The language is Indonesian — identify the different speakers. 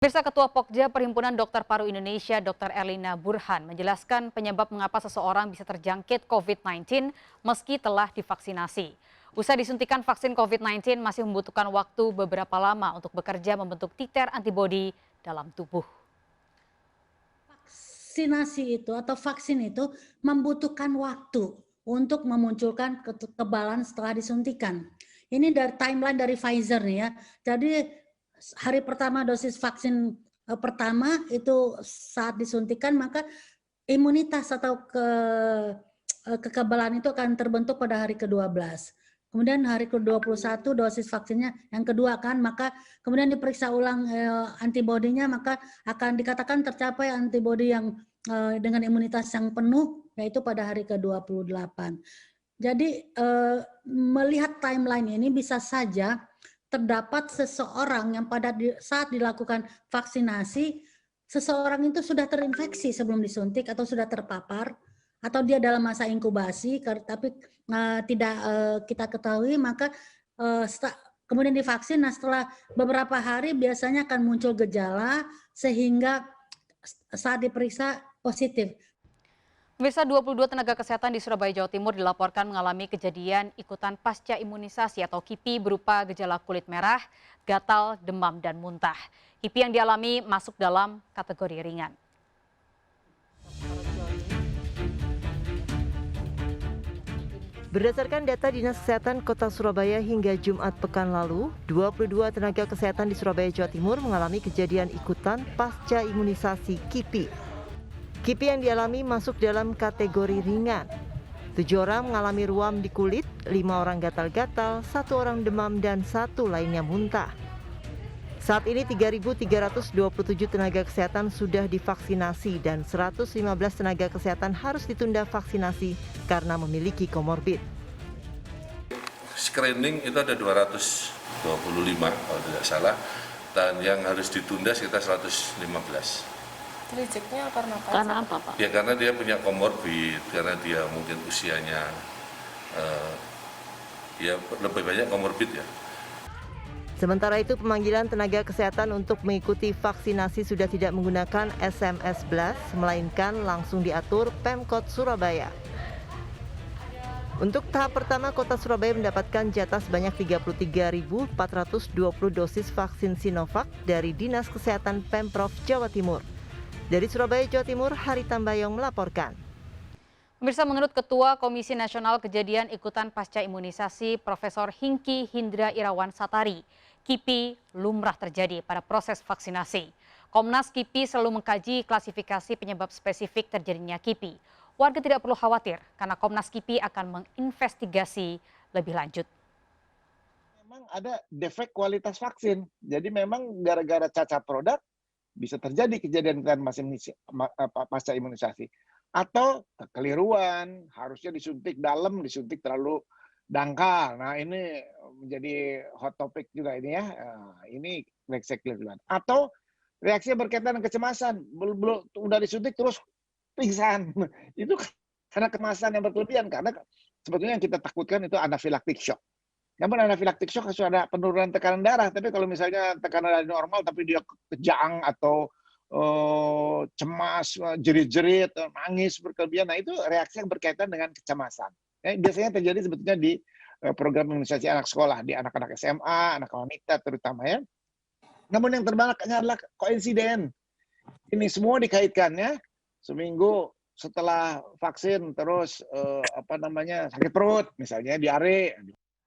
Speaker 1: Pemirsa, Ketua Pokja Perhimpunan Dokter Paru Indonesia, Dr. Erlina Burhan, menjelaskan penyebab mengapa seseorang bisa terjangkit COVID-19 meski telah divaksinasi. Usai disuntikan vaksin COVID-19 masih membutuhkan waktu beberapa lama untuk bekerja membentuk titer antibodi dalam tubuh.
Speaker 2: Vaksinasi itu atau vaksin itu membutuhkan waktu untuk memunculkan kekebalan setelah disuntikan. Ini dari timeline dari Pfizer nih ya. Jadi hari pertama dosis vaksin pertama itu saat disuntikan maka imunitas atau kekebalan itu akan terbentuk pada hari ke-12. Kemudian hari ke-21 dosis vaksinnya yang kedua kan, maka kemudian diperiksa ulang antibodinya, maka akan dikatakan tercapai antibodi yang dengan imunitas yang penuh, yaitu pada hari ke-28. Jadi melihat timeline ini bisa saja terdapat seseorang yang pada saat dilakukan vaksinasi, seseorang itu sudah terinfeksi sebelum disuntik atau sudah terpapar, atau dia dalam masa inkubasi, tapi tidak kita ketahui, maka kemudian divaksin. Nah, setelah beberapa hari biasanya akan muncul gejala sehingga saat diperiksa positif.
Speaker 1: Pemirsa, 22 tenaga kesehatan di Surabaya, Jawa Timur dilaporkan mengalami kejadian ikutan pasca imunisasi atau KIPI berupa gejala kulit merah, gatal, demam, dan muntah. KIPI yang dialami masuk dalam kategori ringan.
Speaker 3: Berdasarkan data Dinas Kesehatan Kota Surabaya hingga Jumat pekan lalu, 22 tenaga kesehatan di Surabaya, Jawa Timur mengalami kejadian ikutan pasca imunisasi KIPI. KIPI yang dialami masuk dalam kategori ringan. 7 orang mengalami ruam di kulit, 5 orang gatal-gatal, 1 orang demam, dan 1 lainnya muntah. Saat ini 3.327 tenaga kesehatan sudah divaksinasi dan 115 tenaga kesehatan harus ditunda vaksinasi karena memiliki komorbid.
Speaker 4: Screening itu ada 225 kalau tidak salah, dan yang harus ditunda sekitar 115.
Speaker 5: Rejectnya karena apa?
Speaker 6: Karena apa, Pak?
Speaker 4: Ya karena dia punya komorbid, karena dia mungkin usianya ya lebih banyak komorbid ya.
Speaker 3: Sementara itu pemanggilan tenaga kesehatan untuk mengikuti vaksinasi sudah tidak menggunakan SMS Blast, melainkan langsung diatur Pemkot Surabaya. Untuk tahap pertama, Kota Surabaya mendapatkan jatah sebanyak 33.420 dosis vaksin Sinovac dari Dinas Kesehatan Pemprov Jawa Timur. Dari Surabaya, Jawa Timur, Hari Tambayong melaporkan.
Speaker 1: Pemirsa, menurut Ketua Komisi Nasional Kejadian Ikutan Pasca Imunisasi Profesor Hingki Hindra Irawan Satari, KIPI lumrah terjadi pada proses vaksinasi. Komnas KIPI selalu mengkaji klasifikasi penyebab spesifik terjadinya KIPI. Warga tidak perlu khawatir karena Komnas KIPI akan menginvestigasi lebih lanjut.
Speaker 7: Memang ada defek kualitas vaksin. Jadi memang gara-gara cacat produk bisa terjadi kejadian pasca imunisasi. Atau kekeliruan, harusnya disuntik dalam, disuntik terlalu dangkal. Nah ini menjadi hot topic juga ini ya. Ini reaksi kekeliruan. Atau reaksi berkaitan dengan kecemasan. Belum udah disuntik terus pingsan. Itu karena kecemasan yang berlebihan. Karena sebetulnya yang kita takutkan itu anafilaktik shock. Namun anafilaktik shock harus ada penurunan tekanan darah. Tapi kalau misalnya tekanan darah normal tapi dia kejang atau cemas, jerit-jerit, nangis berkelebihan, nah itu reaksi yang berkaitan dengan kecemasan. Biasanya terjadi sebetulnya di program imunisasi anak sekolah, di anak-anak SMA, anak wanita terutama ya. Namun yang terbanyaknya adalah koinsiden. Ini semua dikaitkannya seminggu setelah vaksin terus sakit perut, misalnya diare.